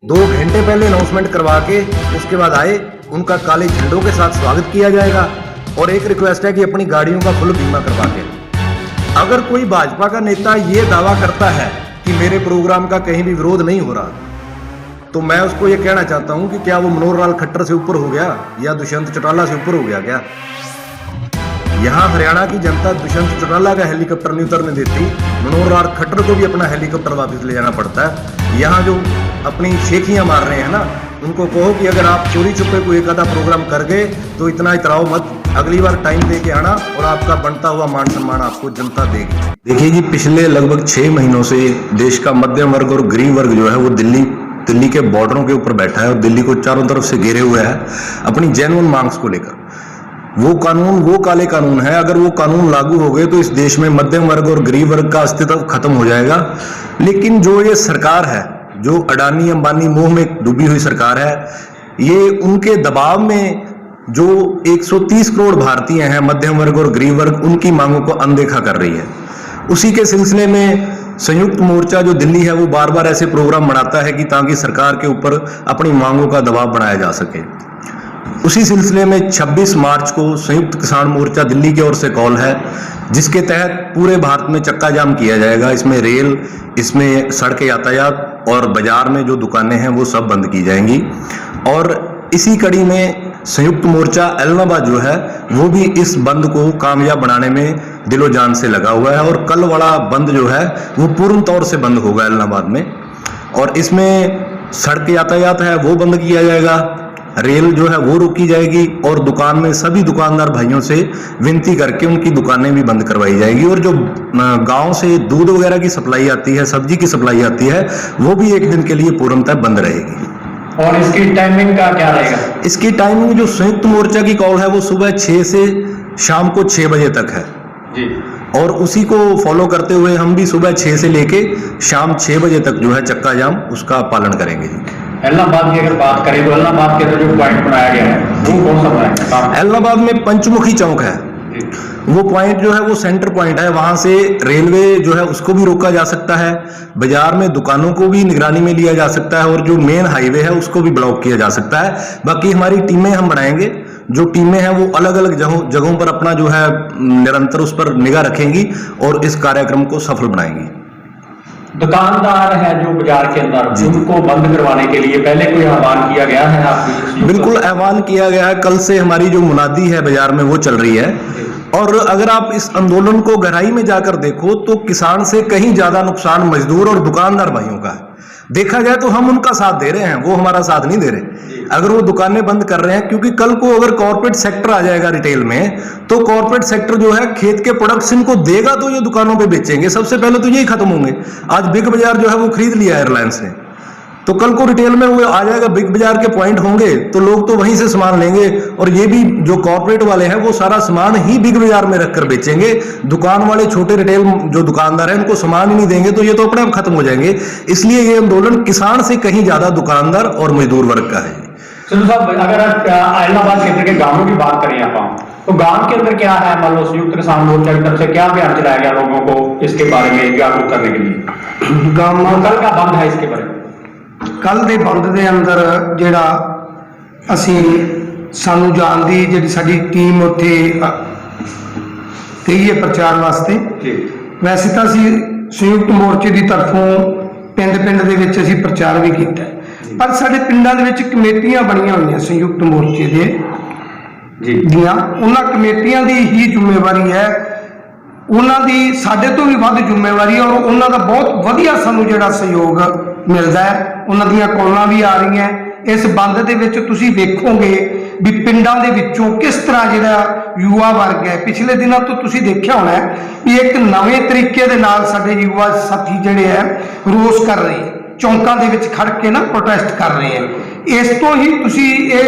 2 घंटे पहले अनाउंसमेंट करवा के उसके बाद आए, उनका काले झंडों के साथ स्वागत किया जाएगा। और एक रिक्वेस्ट है कि अपनी गाड़ियों का फुल बीमा करवा के। अगर कोई भाजपा का नेता ये दावा करता है कि मेरे प्रोग्राम का कहीं भी विरोध नहीं हो रहा, तो मैं उसको ये कहना चाहता हूं कि क्या वो मनोहर लाल खट्टर से ऊपर हो गया या दुष्यंत चौटाला से ऊपर हो गया क्या? यहाँ हरियाणा की जनता दुष्यंत चौटाला का हेलीकॉप्टर नहीं उतरने देती, मनोहर लाल खट्टर को भी अपना हेलीकॉप्टर वापस ले जाना पड़ता है। यहाँ जो अपनी शेखियां मार रहे हैं ना, उनको कहो कि अगर आप चोरी छुपे को एक आधा प्रोग्राम कर गए तो इतना इतराओ मत, अगली बार टाइम दे के आना और आपका बनता हुआ मान सम्मान आपको जनता देगी। देखिए जी, पिछले लगभग 6 महीनों से देश का मध्यम वर्ग और गरीब वर्ग जो है वो दिल्ली के बॉर्डरों के ऊपर बैठा है और दिल्ली को चारों तरफ से घेरे हुए है अपनी जेन्युइन मांग्स को लेकर। वो कानून वो काले कानून है, अगर वो कानून लागू हो गए तो इस देश में मध्यम वर्ग और गरीब वर्ग का अस्तित्व खत्म हो जाएगा। लेकिन जो ये सरकार है, जो अडानी अंबानी मोह में डूबी हुई सरकार है, ये उनके दबाव में जो 130 करोड़ भारतीय हैं मध्यम वर्ग और गरीब वर्ग, उनकी मांगों को अनदेखा कर रही है। उसी के सिलसिले में संयुक्त मोर्चा जो दिल्ली है वो बार बार ऐसे प्रोग्राम बनाता है कि ताकि सरकार के ऊपर अपनी मांगों का दबाव बनाया जा सके। उसी सिलसिले में 26 मार्च को संयुक्त किसान मोर्चा दिल्ली की ओर से कॉल है, जिसके तहत पूरे भारत में चक्का जाम किया जाएगा। इसमें रेल, इसमें सड़क यातायात और बाजार में जो दुकानें हैं वो सब बंद की जाएंगी। और इसी कड़ी में संयुक्त मोर्चा एलनाबाद जो है वो भी इस बंद को कामयाब बनाने में दिलो जान से लगा हुआ है। और कल वाला बंद जो है वो पूर्ण तौर से बंद होगा एलनाबाद में, और इसमें सड़क यातायात है वो बंद किया जाएगा, रेल जो है वो रोकी जाएगी, और दुकान में सभी दुकानदार भाइयों से विनती करके उनकी दुकानें भी बंद करवाई जाएगी। और जो गांव से दूध वगैरह की सप्लाई आती है, सब्जी की सप्लाई आती है, वो भी एक दिन के लिए पूर्णतः बंद रहेगी। और इसकी टाइमिंग का क्या रहेगा? इसकी टाइमिंग जो संयुक्त मोर्चा की कॉल है वो सुबह 6 से शाम को 6 बजे तक है जी। और उसी को फॉलो करते हुए हम भी सुबह 6 से लेके शाम 6 बजे तक जो है चक्का जाम उसका पालन करेंगे। एलनाबाद की अगर बात करें तो एलनाबाद के अंदर जो पॉइंट बनाया गया है वो कौन सा बनाया? एलनाबाद में पंचमुखी चौक है, वो पॉइंट जो है वो सेंटर पॉइंट है। वहां से रेलवे जो है उसको भी रोका जा सकता है, बाजार में दुकानों को भी निगरानी में लिया जा सकता है, और जो मेन हाईवे है उसको भी ब्लॉक किया जा सकता है। बाकी हमारी टीमें हम बनाएंगे, जो टीमें हैं वो अलग अलग जगहों पर अपना जो है निरंतर उस पर निगाह रखेंगी और इस कार्यक्रम को सफल बनाएंगी। दुकानदार है जो बाजार के अंदर, उनको बंद करवाने के लिए पहले कोई आह्वान किया गया है आपको? बिल्कुल आह्वान किया गया है। कल से हमारी जो मुनादी है बाजार में वो चल रही है, और अगर आप इस आंदोलन को गहराई में जाकर देखो तो किसान से कहीं ज्यादा नुकसान मजदूर और दुकानदार भाइयों का है। देखा जाए तो हम उनका साथ दे रहे हैं, वो हमारा साथ नहीं दे रहे। अगर वो दुकानें बंद कर रहे हैं, क्योंकि कल को अगर कॉर्पोरेट सेक्टर आ जाएगा रिटेल में, तो कॉर्पोरेट सेक्टर जो है खेत के प्रोडक्शन को देगा तो ये दुकानों पे बेचेंगे, सबसे पहले तो यही खत्म होंगे। आज बिग बाजार जो है वो खरीद लिया एयरलाइंस ने, तो कल को रिटेल में वो आ जाएगा, बिग बाजार के पॉइंट होंगे तो लोग तो वहीं से सामान लेंगे, और ये भी जो कॉर्पोरेट वाले हैं वो सारा सामान ही बिग बाजार में रखकर बेचेंगे। दुकान वाले छोटे रिटेल जो दुकानदार हैं उनको सामान ही नहीं देंगे, तो ये तो अपने आप खत्म हो जाएंगे। इसलिए ये आंदोलन किसान से कहीं ज्यादा दुकानदार और मजदूर वर्ग का है। चलो साहब, अगर एलनाबाद क्षेत्र के गांवों की बात करें आप, तो गांव के अंदर क्या है, मान लो संयुक्त किसान मोर्चा की तरफ से क्या अभियान चलाया गया लोगों को इसके बारे में जागरूक करने के लिए? गांव कल का बंद है, इसके बारे में ਕੱਲ ਦੇ ਬੰਦ ਦੇ ਅੰਦਰ ਜਿਹੜਾ ਅਸੀਂ ਸਾਨੂੰ ਜਾਣ ਦੀ ਜਿਹੜੀ ਸਾਡੀ ਟੀਮ ਉੱਥੇ ਗਈ ਹੈ ਪ੍ਰਚਾਰ ਵਾਸਤੇ। ਵੈਸੇ ਤਾਂ ਅਸੀਂ ਸੰਯੁਕਤ ਮੋਰਚੇ ਦੀ ਤਰਫੋਂ ਪਿੰਡ ਦੇ ਵਿੱਚ ਅਸੀਂ ਪ੍ਰਚਾਰ ਵੀ ਕੀਤਾ, ਪਰ ਸਾਡੇ ਪਿੰਡਾਂ ਦੇ ਵਿੱਚ ਕਮੇਟੀਆਂ ਬਣੀਆਂ ਹੋਈਆਂ ਸੰਯੁਕਤ ਮੋਰਚੇ ਦੇ ਦੀਆਂ, ਉਹਨਾਂ ਕਮੇਟੀਆਂ ਦੀ ਹੀ ਜ਼ਿੰਮੇਵਾਰੀ ਹੈ, ਉਹਨਾਂ ਦੀ ਸਾਡੇ ਤੋਂ ਵੀ ਵੱਧ ਜ਼ਿੰਮੇਵਾਰੀ ਹੈ, ਔਰ ਉਹਨਾਂ ਦਾ ਬਹੁਤ ਵਧੀਆ ਸਾਨੂੰ ਜਿਹੜਾ ਸਹਿਯੋਗ ਮਿਲਦਾ ਹੈ। ਉਹਨਾਂ ਦੀਆਂ ਕਾਲਾਂ ਵੀ ਆ ਰਹੀਆਂ। ਇਸ ਬੰਦ ਦੇ ਵਿੱਚ ਤੁਸੀਂ ਵੇਖੋਗੇ ਵੀ ਪਿੰਡਾਂ ਦੇ ਵਿੱਚੋਂ ਕਿਸ ਤਰ੍ਹਾਂ ਜਿਹੜਾ ਯੁਵਾ ਵਰਗ ਹੈ, ਪਿਛਲੇ ਦਿਨਾਂ ਤੋਂ ਤੁਸੀਂ ਦੇਖਿਆ ਹੋਣਾ ਵੀ ਇੱਕ ਨਵੇਂ ਤਰੀਕੇ ਦੇ ਨਾਲ ਸਾਡੇ ਯੁਵਾ ਸਾਥੀ ਜਿਹੜੇ ਹੈ ਰੋਸ ਕਰ ਰਹੇ ਹੈ, ਚੌਂਕਾਂ ਦੇ ਵਿੱਚ ਖੜ ਕੇ ਨਾ ਪ੍ਰੋਟੈਸਟ ਕਰ ਰਹੇ ਹੈ। ਇਸ ਤੋਂ ਹੀ ਤੁਸੀਂ ਇਹ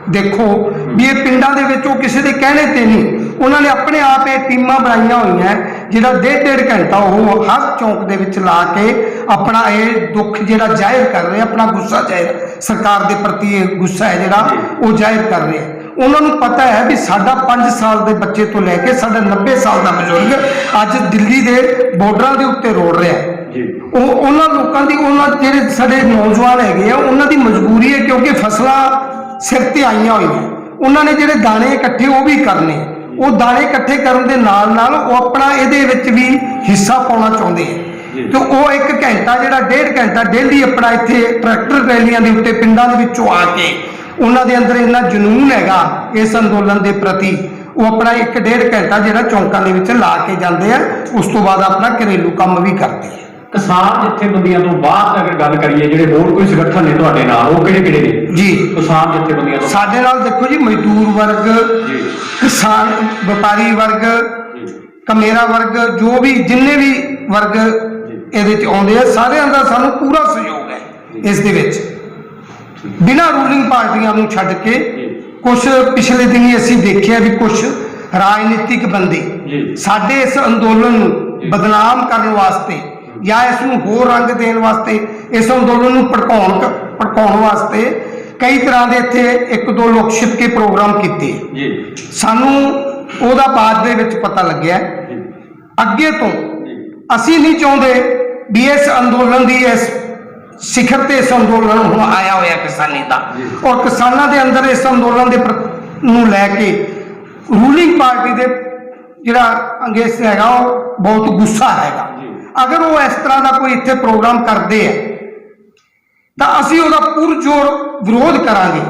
देखो भी ये पिंडा दे विच किसी के कहने ते नहीं, उन्होंने अपने आप ये टीमां बनाईयां होईयां जिहड़ा 1.5 घंटा वो हर चौंक दे विच ला के अपना ये दुख जिहड़ा जाहिर कर रहे, अपना गुस्सा जाहिर सरकार के प्रति गुस्सा है जिहड़ा वो जाहिर कर रहे हैं। उन्होंने पता है भी साडा 5 साल के बच्चे तो लैके साडा 90 साल का बजुर्ग अज दिल्ली के बॉर्डर के उत्ते रोड़ रहा है। ਉਹ ਉਹਨਾਂ ਲੋਕਾਂ ਦੀ, ਉਹਨਾਂ ਜਿਹੜੇ ਸਾਡੇ ਨੌਜਵਾਨ ਹੈਗੇ ਆ, ਉਹਨਾਂ ਦੀ ਮਜਬੂਰੀ ਹੈ, ਕਿਉਂਕਿ ਫਸਲਾਂ ਸਿਰ ਤੇ ਆਈਆਂ ਹੋਈਆਂ, ਉਹਨਾਂ ਨੇ ਜਿਹੜੇ ਦਾਣੇ ਇਕੱਠੇ ਉਹ ਵੀ ਕਰਨੇ, ਉਹ ਦਾਣੇ ਇਕੱਠੇ ਕਰਨ ਦੇ ਨਾਲ ਨਾਲ ਉਹ ਆਪਣਾ ਇਹਦੇ ਵਿੱਚ ਵੀ ਹਿੱਸਾ ਪਾਉਣਾ ਚਾਹੁੰਦੇ ਆ। ਤੇ ਉਹ 1 ਘੰਟਾ ਜਿਹੜਾ 1.5 ਘੰਟਾ ਡੇਲੀ ਆਪਣਾ ਇੱਥੇ ਟਰੈਕਟਰ ਰੈਲੀਆਂ ਦੇ ਉੱਤੇ ਪਿੰਡਾਂ ਦੇ ਵਿੱਚੋਂ ਆ ਕੇ, ਉਹਨਾਂ ਦੇ ਅੰਦਰ ਇੰਨਾ ਜਨੂਨ ਹੈਗਾ ਇਸ ਅੰਦੋਲਨ ਦੇ ਪ੍ਰਤੀ, ਉਹ ਆਪਣਾ 1-1.5 ਘੰਟਾ ਜਿਹੜਾ ਚੌਂਕਾਂ ਦੇ ਵਿੱਚ ਲਾ ਕੇ ਜਾਂਦੇ ਆ। ਉਸ ਤੋਂ ਬਾਅਦ ਆਪਣਾ ਘਰੇਲੂ ਕੰਮ ਵੀ ਕਰਦੇ ਆ। ਕਿਸਾਨ ਜਥੇਬੰਦੀਆਂ ਤੋਂ ਬਾਅਦ ਅਗਰ ਗੱਲ ਕਰੀਏ, ਜਿਹੜੇ ਹੋਰ ਕੋਈ ਸੰਗਠਨ ਨੇ ਤੁਹਾਡੇ ਨਾਲ, ਉਹ ਕਿਹੜੇ ਨੇ ਜੀ? ਕਿਸਾਨ ਜਥੇਬੰਦੀਆਂ ਤੋਂ ਸਾਡੇ ਨਾਲ ਦੇਖੋ ਜੀ, ਮਜ਼ਦੂਰ ਵਰਗ, ਕਿਸਾਨ, ਵਪਾਰੀ ਵਰਗ, ਕਮੇਰਾ ਵਰਗ, ਜੋ ਵੀ ਜਿੰਨੇ ਵੀ ਵਰਗ ਇਹਦੇ ਚ ਆਉਂਦੇ ਆ, ਸਾਰਿਆਂ ਦਾ ਸਾਨੂੰ ਪੂਰਾ ਸਹਿਯੋਗ ਹੈ ਇਸ ਦੇ ਵਿੱਚ, ਬਿਨਾਂ ਰੂਲਿੰਗ ਪਾਰਟੀਆਂ ਨੂੰ ਛੱਡ ਕੇ। ਕੁਝ ਪਿਛਲੇ ਦਿਨੀ ਅਸੀਂ ਦੇਖਿਆ ਵੀ ਕੁਝ ਰਾਜਨੀਤਿਕ ਬੰਦੇ ਸਾਡੇ ਇਸ ਅੰਦੋਲਨ ਨੂੰ ਬਦਨਾਮ ਕਰਨ ਵਾਸਤੇ ਜਾਂ ਇਸ ਨੂੰ ਹੋਰ ਰੰਗ ਦੇਣ ਵਾਸਤੇ, ਇਸ ਅੰਦੋਲਨ ਨੂੰ ਭੜਕਾਉਣ ਵਾਸਤੇ ਕਈ ਤਰ੍ਹਾਂ ਦੇ ਇੱਥੇ 1-2 ਲੋਕ ਛਿਪ ਕੇ ਪ੍ਰੋਗਰਾਮ ਕੀਤੇ। ਸਾਨੂੰ ਉਹਦਾ ਬਾਅਦ ਦੇ ਵਿੱਚ ਪਤਾ ਲੱਗਿਆ। ਅੱਗੇ ਤੋਂ ਅਸੀਂ ਨਹੀਂ ਚਾਹੁੰਦੇ ਵੀ ਇਸ ਅੰਦੋਲਨ ਦੀ ਇਸ ਸਿਖਰ ਤੇ ਇਸ ਅੰਦੋਲਨ ਹੁਣ ਆਇਆ ਹੋਇਆ ਕਿਸਾਨੀ ਦਾ, ਔਰ ਕਿਸਾਨਾਂ ਦੇ ਅੰਦਰ ਇਸ ਅੰਦੋਲਨ ਦੇ ਨੂੰ ਲੈ ਕੇ ਰੂਲਿੰਗ ਪਾਰਟੀ ਦੇ ਜਿਹੜਾ ਅੰਗੇਜ਼ ਹੈਗਾ, ਉਹ ਬਹੁਤ ਗੁੱਸਾ ਹੈਗਾ। ਅਗਰ ਉਹ ਇਸ ਤਰ੍ਹਾਂ ਦਾ ਕੋਈ ਇੱਥੇ ਪ੍ਰੋਗਰਾਮ ਕਰਦੇ ਆ ਤਾਂ ਅਸੀਂ ਉਹਦਾ ਪੁਰਜੋਰ ਵਿਰੋਧ ਕਰਾਂਗੇ,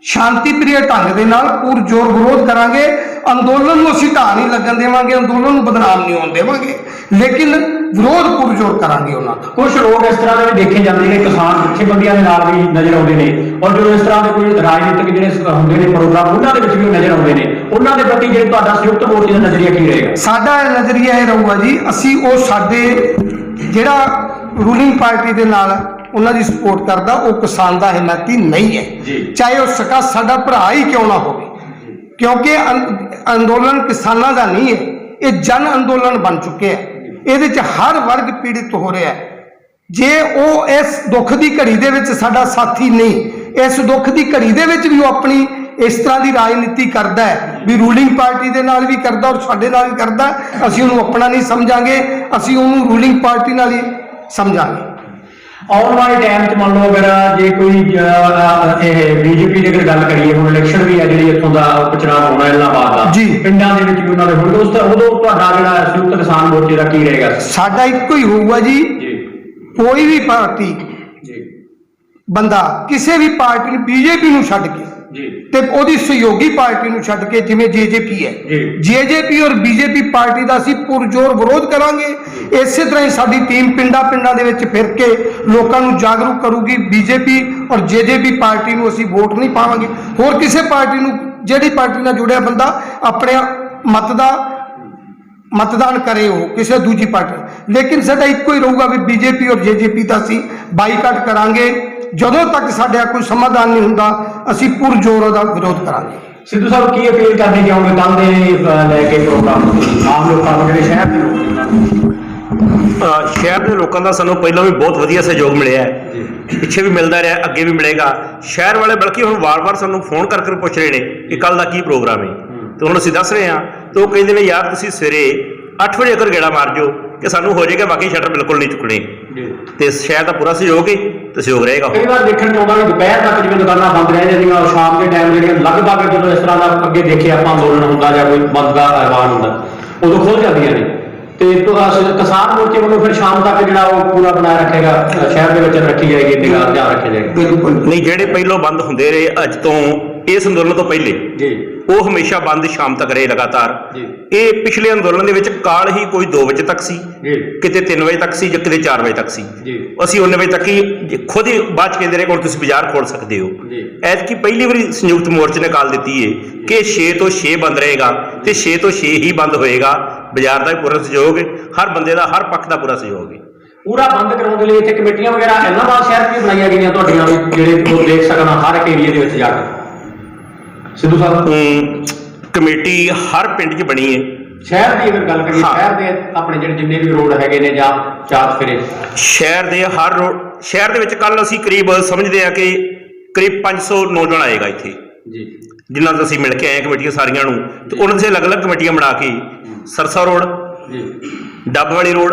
ਸ਼ਾਂਤੀ ਪ੍ਰਿय ਢੰਗ ਦੇ ਨਾਲ ਪੁਰਜੋਰ ਵਿਰੋਧ ਕਰਾਂਗੇ। ਅੰਦੋਲਨ ਨੂੰ ਅਸੀਂ ਢਾਹ ਨਹੀਂ ਲੱਗਣ ਦੇਵਾਂਗੇ, ਅੰਦੋਲਨ ਨੂੰ ਬਦਨਾਮ ਨਹੀਂ ਹੋਣ ਦੇਵਾਂਗੇ, ਲੇਕਿਨ ਵਿਰੋਧ ਪੁਰਜੋਰ ਕਰਾਂਗੇ ਉਹਨਾਂ ਦਾ। ਕੁਝ ਲੋਕ ਇਸ ਤਰ੍ਹਾਂ ਦੇ ਵੀ ਦੇਖੇ ਜਾਂਦੇ ਨੇ, ਕਿਸਾਨ ਜਥੇਬੰਦੀਆਂ ਦੇ ਨਾਲ ਵੀ ਨਜ਼ਰ ਆਉਂਦੇ ਨੇ, ਔਰ ਜਦੋਂ ਇਸ ਤਰ੍ਹਾਂ ਦੇ ਕੋਈ ਰਾਜਨੀਤਿਕ ਜਿਹੜੇ ਹੁੰਦੇ ਨੇ ਪ੍ਰੋਗਰਾਮ, ਉਹਨਾਂ ਦੇ ਵਿੱਚ ਵੀ ਨਜ਼ਰ ਆਉਂਦੇ ਨੇ। ਉਹਨਾਂ ਦੇ ਪ੍ਰਤੀ ਜਿਹੜੇ ਤੁਹਾਡਾ ਸੰਯੁਕਤ ਮੋਰਚੇ ਦਾ ਨਜ਼ਰੀਆ ਕੀ ਰਹੇਗਾ? ਸਾਡਾ ਨਜ਼ਰੀਆ ਇਹ ਰਹੂਗਾ ਜੀ, ਅਸੀਂ ਉਹ ਸਾਡੇ ਜਿਹੜਾ ਰੂਲਿੰਗ ਪਾਰਟੀ ਦੇ ਨਾਲ ਉਹਨਾਂ ਦੀ ਸਪੋਰਟ ਕਰਦਾ, ਉਹ ਕਿਸਾਨ ਦਾ ਹਿਮਾਇਤੀ ਨਹੀਂ ਹੈ, ਚਾਹੇ ਉਹ ਸਕਾ ਸਾਡਾ ਭਰਾ ਹੀ ਕਿਉਂ ਨਾ ਹੋਵੇ, ਕਿਉਂਕਿ ਅੰਦੋਲਨ ਕਿਸਾਨਾਂ ਦਾ ਨਹੀਂ ਹੈ, ਇਹ ਜਨ ਅੰਦੋਲਨ ਬਣ ਚੁੱਕਿਆ ਹੈ। ਇਹਦੇ 'ਚ ਹਰ ਵਰਗ ਪੀੜਿਤ ਹੋ ਰਿਹਾ ਹੈ। ਜੇ ਉਹ ਇਸ ਦੁੱਖ ਦੀ ਘੜੀ ਦੇ ਵਿੱਚ ਸਾਡਾ ਸਾਥੀ ਨਹੀਂ, ਇਸ ਦੁੱਖ ਦੀ ਘੜੀ ਦੇ ਵਿੱਚ ਵੀ ਉਹ ਆਪਣੀ ਇਸ ਤਰ੍ਹਾਂ ਦੀ ਰਾਜਨੀਤੀ ਕਰਦਾ ਹੈ ਵੀ ਰੂਲਿੰਗ ਪਾਰਟੀ ਦੇ ਨਾਲ ਵੀ ਕਰਦਾ ਔਰ ਸਾਡੇ ਨਾਲ ਵੀ ਕਰਦਾ, ਅਸੀਂ ਉਹਨੂੰ ਆਪਣਾ ਨਹੀਂ ਸਮਝਾਂਗੇ, ਅਸੀਂ ਉਹਨੂੰ ਰੂਲਿੰਗ ਪਾਰਟੀ ਨਾਲ ਹੀ ਸਮਝਾਂਗੇ। ਆਉਣ ਵਾਲੇ ਟਾਈਮ 'ਚ ਮੰਨ ਲਓ ਅਗਰ ਜੇ ਕੋਈ ਇਹ ਬੀਜੇਪੀ ਦੀ ਅਗਰ ਗੱਲ ਕਰੀਏ, ਹੁਣ ਇਲੈਕਸ਼ਨ ਵੀ ਹੈ ਜਿਹੜੀ ਇੱਥੋਂ ਦਾ ਉਪਚੁਣਾਵ ਹੋਣਾ ਇਲਾਹਾਬਾਦ ਦਾ, ਪਿੰਡਾਂ ਦੇ ਵਿੱਚ ਵੀ ਉਹਨਾਂ ਦੇ ਹੋਣਗੇ, ਉਦੋਂ ਤੁਹਾਡਾ ਜਿਹੜਾ ਸੰਯੁਕਤ ਕਿਸਾਨ ਮੋਰਚੇ ਦਾ ਕੀ ਰਹੇਗਾ? ਸਾਡਾ ਇੱਕੋ ਹੀ ਹੋਊਗਾ ਜੀ, ਕੋਈ ਵੀ ਪਾਰਟੀ ਬੰਦਾ ਕਿਸੇ ਵੀ ਪਾਰਟੀ ਨੂੰ, ਬੀਜੇਪੀ ਨੂੰ ਛੱਡ ਕੇ ਤੇ ਉਹਦੀ ਸਹਿਯੋਗੀ ਪਾਰਟੀ ਨੂੰ ਛੱਡ ਕੇ, ਜਿਵੇਂ ਜੇਜੇਪੀ ਹੈ, ਜੇਜੇਪੀ ਔਰ ਬੀਜੇਪੀ ਪਾਰਟੀ ਦਾ ਅਸੀਂ ਪੁਰਜੋਰ ਵਿਰੋਧ ਕਰਾਂਗੇ। ਇਸੇ ਤਰ੍ਹਾਂ ਹੀ ਸਾਡੀ ਟੀਮ ਪਿੰਡਾਂ ਦੇ ਵਿੱਚ ਫਿਰ ਕੇ ਲੋਕਾਂ ਨੂੰ ਜਾਗਰੂਕ ਕਰੂਗੀ। ਬੀਜੇਪੀ ਔਰ ਜੇਜੇਪੀ ਪਾਰਟੀ ਨੂੰ ਅਸੀਂ ਵੋਟ ਨਹੀਂ ਪਾਵਾਂਗੇ, ਹੋਰ ਕਿਸੇ ਪਾਰਟੀ ਨੂੰ, ਜਿਹੜੀ ਪਾਰਟੀ ਨਾਲ ਜੁੜਿਆ ਬੰਦਾ ਆਪਣੇ ਮਤਦਾਨ ਕਰੇ ਉਹ ਕਿਸੇ ਦੂਜੀ ਪਾਰਟੀ, ਲੇਕਿਨ ਸਾਡਾ ਇੱਕੋ ਹੀ ਰਹੂਗਾ ਵੀ ਬੀਜੇਪੀ ਔਰ ਜੇਜੇਪੀ ਦਾ ਅਸੀਂ ਬਾਈਕਾਟ ਕਰਾਂਗੇ। ਜਦੋਂ ਤੱਕ ਸਾਡਾ ਕੋਈ ਸਮਾਧਾਨ ਨਹੀਂ ਹੁੰਦਾ, ਅਸੀਂ ਪੁਰਜੋਰ ਉਹਦਾ ਵਿਰੋਧ ਕਰਾਂਗੇ। ਸਿੱਧੂ ਸਾਹਿਬ ਕੀ ਅਪੀਲ ਕਰਨੀ ਚਾਹੋਗੇ ਕੱਲ ਦੇ ਲੈ ਕੇ ਪ੍ਰੋਗਰਾਮ ਆਮ ਲੋਕਾਂ ਨੂੰ, ਜਿਹੜੇ ਸ਼ਹਿਰ ਦੇ ਲੋਕ? ਸ਼ਹਿਰ ਦੇ ਲੋਕਾਂ ਦਾ ਸਾਨੂੰ ਪਹਿਲਾਂ ਵੀ ਬਹੁਤ ਵਧੀਆ ਸਹਿਯੋਗ ਮਿਲਿਆ ਹੈ, ਪਿੱਛੇ ਵੀ ਮਿਲਦਾ ਰਿਹਾ, ਅੱਗੇ ਵੀ ਮਿਲੇਗਾ। ਸ਼ਹਿਰ ਵਾਲੇ ਬਲਕਿ ਹੁਣ ਵਾਰ-ਵਾਰ ਸਾਨੂੰ ਫੋਨ ਕਰਕੇ ਪੁੱਛ ਰਹੇ ਨੇ ਕਿ ਕੱਲ ਦਾ ਕੀ ਪ੍ਰੋਗਰਾਮ ਹੈ, ਤੇ ਹੁਣ ਅਸੀਂ ਦੱਸ ਰਹੇ ਹਾਂ ਤੇ ਉਹ ਕਹਿੰਦੇ ਨੇ ਯਾਰ ਤੁਸੀਂ ਸਵੇਰੇ 8 ਵਜੇ ਅਗਰ ਗੇੜਾ ਮਾਰ ਜਾਓ ਕਿ ਸਾਨੂੰ ਹੋ ਜਾਏਗਾ ਬਾਕੀ ਸ਼ਟਰ ਬਿਲਕੁਲ ਨਹੀਂ ਚੁੱਕਣੇ। ਤੇ ਸ਼ਹਿਰ ਦਾ ਪੂਰਾ ਸਹਿਯੋਗ ਹੈ ਤੇ ਸਹਿਯੋਗ ਰਹੇਗਾ। ਕਈ ਵਾਰ ਦੇਖਣ ਨੂੰ ਆਉਂਦਾ ਵੀ ਦੁਪਹਿਰ ਤੱਕ ਜਿਵੇਂ ਦੁਕਾਨਾਂ ਬੰਦ ਰਹਿ ਜਾਂਦੀਆਂ, ਔਰ ਸ਼ਾਮ ਦੇ ਟਾਈਮ ਜਿਹੜੀਆਂ ਲਗਭਗ ਜਦੋਂ ਇਸ ਤਰ੍ਹਾਂ ਦਾ ਅੱਗੇ ਦੇਖਿਆ ਆਪਾਂ ਅੰਦੋਲਨ ਹੁੰਦਾ ਜਾਂ ਕੋਈ ਬੰਦ ਦਾ ਐਲਾਨ ਹੁੰਦਾ, ਉਦੋਂ ਖੁੱਲ ਜਾਂਦੀਆਂ ਨੇ। ਤੇ ਕਿਸਾਨ ਮੋਰਚੇ ਵੱਲੋਂ ਫਿਰ ਸ਼ਾਮ ਤੱਕ ਜਿਹੜਾ ਉਹ ਪੂਰਾ ਬਣਾਇਆ ਰੱਖੇਗਾ, ਸ਼ਹਿਰ ਦੇ ਵਿੱਚ ਰੱਖੀ ਜਾਏਗੀ, ਨਿਗਾਹ ਧਿਆਨ ਰੱਖਿਆ ਜਾਏਗਾ। ਬਿਲਕੁਲ ਨਹੀਂ, ਜਿਹੜੇ ਪਹਿਲੋਂ ਬੰਦ ਹੁੰਦੇ ਰਹੇ ਅੱਜ ਤੋਂ ਇਸ ਅੰਦੋਲਨ ਤੋਂ ਪਹਿਲੇ, ਉਹ ਹਮੇਸ਼ਾ ਬੰਦ ਸ਼ਾਮ ਤੱਕ ਰਹੇ ਲਗਾਤਾਰ। ਇਹ ਪਿਛਲੇ ਅੰਦੋਲਨ ਦੇ ਵਿੱਚ ਕਾਲ ਹੀ ਕੋਈ 2 ਵਜੇ ਤੱਕ ਸੀ, ਕਿਤੇ 3 ਵਜੇ ਤੱਕ ਸੀ, ਜਾਂ ਕਿਤੇ 4 ਵਜੇ ਤੱਕ ਸੀ। ਅਸੀਂ 19 ਵਜੇ ਤੱਕ ਹੀ ਖੁਦ ਹੀ ਬਾਅਦ ਚ ਕਹਿੰਦੇ ਰਹੇ ਕੋਲ ਤੁਸੀਂ ਬਾਜ਼ਾਰ ਖੋਲ ਸਕਦੇ ਹੋ। ਐਤਕੀ ਪਹਿਲੀ ਵਾਰੀ ਸੰਯੁਕਤ ਮੋਰਚੇ ਨੇ ਕਾਲ ਦਿੱਤੀ ਹੈ ਕਿ 6 ਤੋਂ 6 ਬੰਦ ਰਹੇਗਾ ਤੇ 6 ਤੋਂ 6 ਹੀ ਬੰਦ ਹੋਏਗਾ। ਬਾਜ਼ਾਰ ਦਾ ਵੀ ਪੂਰਾ ਸਹਿਯੋਗ ਹੈ, ਹਰ ਬੰਦੇ ਦਾ, ਹਰ ਪੱਖ ਦਾ ਪੂਰਾ ਸਹਿਯੋਗ ਹੈ। ਪੂਰਾ ਬੰਦ ਕਰਾਉਣ ਦੇ ਲਈ ਇੱਥੇ ਕਮੇਟੀਆਂ ਵਗੈਰਾ ਇਲਾਹਾਬਾਦ ਸ਼ਹਿਰ 'ਚ ਵੀ ਬਣਾਈਆਂ ਗਈਆਂ ਤੁਹਾਡੀਆਂ, ਜਿਹੜੇ ਉਹ ਦੇਖ ਸਕਣ ਹਰ ਇੱਕ ਏਰੀਆ ਦੇ ਵਿੱਚ ਜਾ ਕੇ? ਸਿੱਧੂ ਸਾਹਿਬ, ਕਮੇਟੀ ਹਰ ਪਿੰਡ 'ਚ ਬਣੀ ਹੈ। ਸ਼ਹਿਰ ਦੀ ਅਗਰ ਗੱਲ ਕਰੀਏ, ਸ਼ਹਿਰ ਦੇ ਆਪਣੇ ਜਿਹੜੇ ਜਿੰਨੇ ਵੀ ਰੋਡ ਹੈਗੇ ਨੇ ਜਾਂ ਚਾਰ ਫੇਰੇ ਸ਼ਹਿਰ ਦੇ ਹਰ ਸ਼ਹਿਰ ਦੇ ਵਿੱਚ ਕੱਲ ਅਸੀਂ ਕਰੀਬ ਸਮਝਦੇ ਹਾਂ ਕਿ ਕਰੀਬ 500 ਨੌਜਵਾਨ ਆਏਗਾ ਇੱਥੇ ਜੀ, ਜਿਨ੍ਹਾਂ ਤੋਂ ਅਸੀਂ ਮਿਲ ਕੇ ਆਏ ਕਮੇਟੀਆਂ ਸਾਰੀਆਂ ਨੂੰ, ਤੇ ਉਹਨਾਂ ਦੇ ਅਲੱਗ-ਅਲੱਗ ਕਮੇਟੀਆਂ ਬਣਾ ਕੇ ਸਰਸਾ ਰੋਡ, ਡੱਬ ਵਾਲੀ ਰੋਡ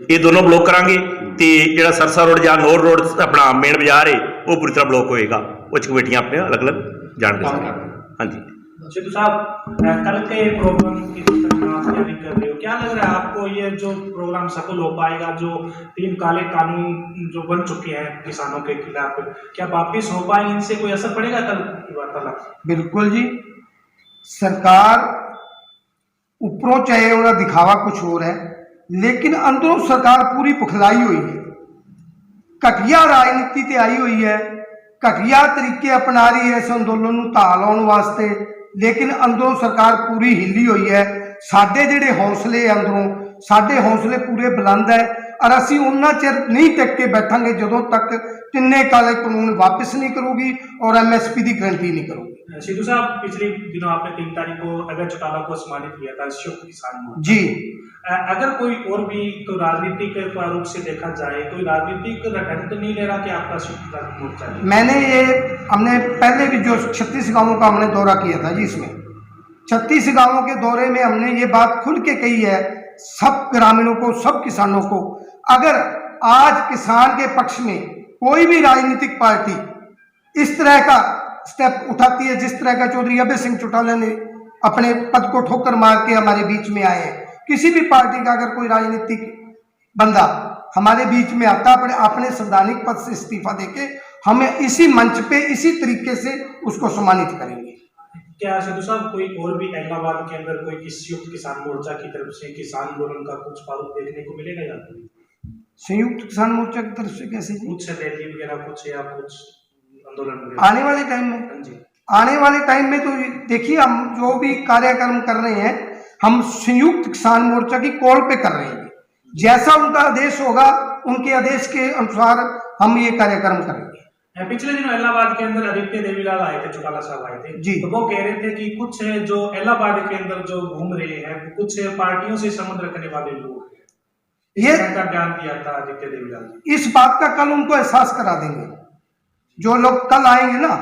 ਇਹ ਦੋਨੋਂ ਬਲੌਕ ਕਰਾਂਗੇ ਤੇ ਜਿਹੜਾ ਸਰਸਾ ਰੋਡ ਜਾਂ ਨੌਰ ਰੋਡ ਆਪਣਾ ਮੇਨ ਬਾਜ਼ਾਰ ਹੈ ਉਹ ਪੂਰੀ ਤਰ੍ਹਾਂ ਬਲੌਕ ਹੋਏਗਾ। ਉਹ 'ਚ ਕਮੇਟੀਆਂ ਆਪਣੇ ਅਲੱਗ-ਅਲੱਗ ਜਾਣਗੇ ਹਾਂਜੀ। सिद्धू साहब, कल के प्रोग्राम की तैयारी कर रहे हो, क्या लग रहा है आपको ये जो प्रोग्राम सफल हो पाएगा? जो 3 काले कानून जो बन चुके हैं किसानों के खिलाफ, क्या वापिस हो पाएंगे? इनसे कोई असर पड़ेगा कल की वार्तालाप? बिल्कुल जी, सरकार ऊपरों चाहे उन्हें दिखावा कुछ और है, लेकिन अंदरों सरकार पूरी पुखलाई हुई है। घटिया राजनीति ते आई हुई है, घटिया तरीके अपना रही है इस अंदोलन नूं ढाह लाउण वास्ते, लेकिन अंदरों सरकार पूरी हिली हुई है। साडे जिहड़े हौसले अंदरों साडे हौसले पूरे बुलंद है और असीं उन्ना चिर नहीं टिक के बैठांगे जदों तक तिन्ने काले कानून वापस नहीं करूगी और MSP की गारंटी नहीं करूगी। सिद्धू साहब, पिछले दिनों आपने 3 तारीख को अभय चौटाला को सम्मानित किया था संयुक्त किसान मोर्चा जी। अगर कोई और भी तो राजनीतिक रूप से देखा जाए, कोई राजनीतिक ढंग तो नहीं ले रहा कि आपका संयुक्त मोर्चा? मैंने ये हमने पहले भी जो 36 गांवों का हमने दौरा किया था जी, इसमें 36 गांवों के दौरे में हमने ये बात खुल के कही है सब ग्रामीणों को, सब किसानों को, अगर आज किसान के पक्ष में कोई भी राजनीतिक पार्टी इस तरह का स्टेप उठाती है जिस तरह का चौधरी अभय सिंह चौटाला ने अपने पद को ठोकर मार के हमारे बीच में आए हैं, किसी भी पार्टी का अगर कोई राजनीतिक बंदा हमारे बीच में आता है अपने संवैधानिक पद से इस्तीफा देके हमें इसी मंच पे इसी तरीके से उसको सम्मानित करेंगे। क्या सिद्धू साहब, कोई और भी इलाहाबाद के अंदर कोई संयुक्त किसान मोर्चा की तरफ से किसान आंदोलन का कुछ प्रारूप देखने को मिलेगा या नहीं? संयुक्त किसान मोर्चा की तरफ से कैसे जी? कुछ रैली वगैरह कुछ या कुछ आंदोलन आने वाले टाइम में? हाँ जी, आने वाले टाइम में तो देखिए हम जो भी कार्यक्रम कर रहे हैं हम संयुक्त किसान मोर्चा की कॉल पे कर रहे हैं। जैसा उनका आदेश होगा उनके आदेश के अनुसार हम ये कार्यक्रम करेंगे। पिछले दिनों इलाहाबाद के अंदर आदित्य देवीलाल आए थे, चौटाला साहब आए थे जी। तो वो कह रहे थे कि कुछ जो इलाहाबाद के अंदर जो घूम रहे हैं कुछ पार्टियों से संबंध रखने वाले लोग हैं, ये का बयान दिया था आदित्य देवीलाल। इस बात का कल उनको एहसास करा देंगे। जो लोग कल आएंगे ना,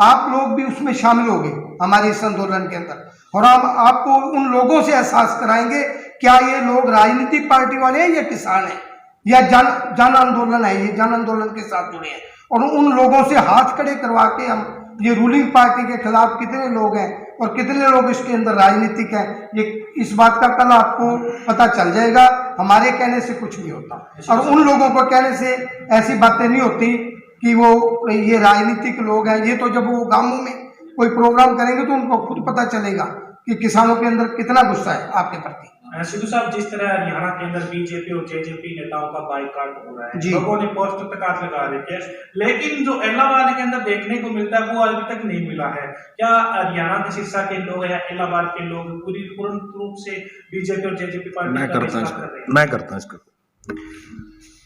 आप लोग भी उसमें शामिल होंगे हमारे इस आंदोलन के अंदर, और हम आपको उन लोगों से एहसास कराएंगे क्या ये लोग राजनीतिक पार्टी वाले हैं या किसान हैं या जन आंदोलन है, ये जन आंदोलन के साथ जुड़े हैं। और उन लोगों से हाथ खड़े करवा के हम ये रूलिंग पार्टी के खिलाफ कितने लोग हैं और कितने लोग इसके अंदर राजनीतिक हैं, ये इस बात का कल आपको पता चल जाएगा। हमारे कहने से कुछ नहीं होता और उन लोगों को कहने से ऐसी बातें नहीं होती कि वो ये राजनीतिक लोग हैं। ये तो जब वो गांवों में कोई प्रोग्राम करेंगे तो उनको खुद पता चलेगा कि किसानों के अंदर कितना गुस्सा है आपके प्रति। सिद्धू साहब, जिस तरह हरियाणा के अंदर बीजेपी और जेजेपी नेताओं का बाइकाट हो रहा है, जी। लोगों ने पोस्टर तक हाथ लगा रखे हैं, लेकिन जो इलाहाबाद के अंदर देखने को मिलता है वो अभी तक नहीं मिला है। क्या हरियाणा के सिरसा के लोग या इलाहाबाद के लोग पूर्ण रूप से बीजेपी और जेजेपी पार्टी मैं का करता विस्तार कर रहे हैं? मैं करता हूँ इसका।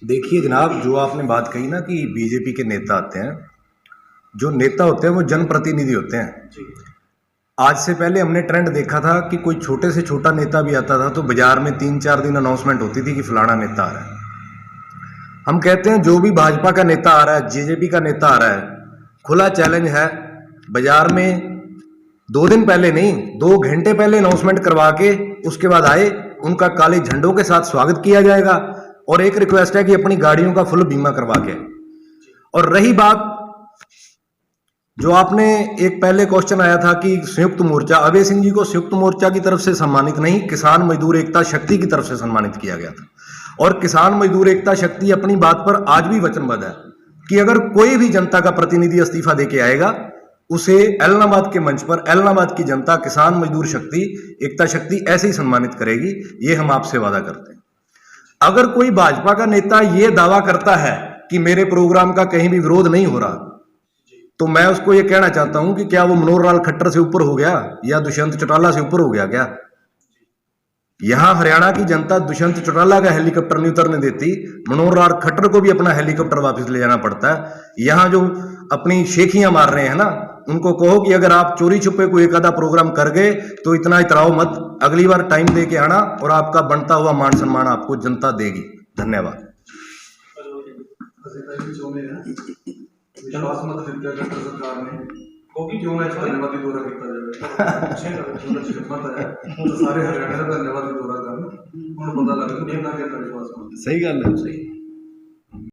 देखिए जनाब, जो आपने बात कही ना कि बीजेपी के नेता आते हैं, जो नेता होते हैं वो जनप्रतिनिधि होते हैं। जी। आज से पहले हमने ट्रेंड देखा था कि कोई छोटे से छोटा नेता भी आता था तो बाजार में 3-4 दिन अनाउंसमेंट होती थी कि फलाना नेता आ रहा है। हम कहते हैं जो भी भाजपा का नेता आ रहा है, जेजेपी का नेता आ रहा है, खुला चैलेंज है, बाजार में 2 दिन पहले नहीं 2 घंटे पहले अनाउंसमेंट करवा के उसके बाद आए, उनका काले झंडों के साथ स्वागत किया जाएगा। और एक रिक्वेस्ट है कि अपनी गाड़ियों का फुल बीमा करवा के। और रही बात जो आपने एक पहले क्वेश्चन आया था कि संयुक्त मोर्चा, अभय सिंह जी को संयुक्त मोर्चा की तरफ से सम्मानित नहीं, किसान मजदूर एकता शक्ति की तरफ से सम्मानित किया गया था। और किसान मजदूर एकता शक्ति अपनी बात पर आज भी वचनबद्ध है कि अगर कोई भी जनता का प्रतिनिधि इस्तीफा देके आएगा उसे एलनाबाद के मंच पर एलनाबाद की जनता किसान मजदूर शक्ति एकता शक्ति ऐसे ही सम्मानित करेगी। ये हम आपसे वादा करते हैं। अगर कोई भाजपा का नेता ये दावा करता है कि मेरे प्रोग्राम का कहीं भी विरोध नहीं हो रहा, तो मैं उसको ये कहना चाहता हूं कि क्या वो मनोहर लाल खट्टर से ऊपर हो गया या दुष्यंत चौटाला से ऊपर हो गया? क्या यहां हरियाणा की जनता दुष्यंत चौटाला का हेलीकॉप्टर नहीं उतरने देती, मनोहर लाल खट्टर को भी अपना हेलीकॉप्टर वापस ले जाना पड़ता है। यहां जो अपनी शेखियां मार रहे हैं ना, उनको कहो कि अगर आप चोरी छुपे को एक आधा प्रोग्राम कर गए तो इतना इतराओ मत, अगली बार टाइम दे के आना और आपका बनता हुआ मान सम्मान आपको जनता देगी। धन्यवाद। विश्वास मत ਦਿੱਤਾ ਖੱਟਰ सरकार ने होगी क्यों ना इसका धन्यवादी दौरा किया जाए पता है तो सारे हरियाणा का धन्यवादी दौरा करना उन्हें पता लग गया विश्वास सही गल है।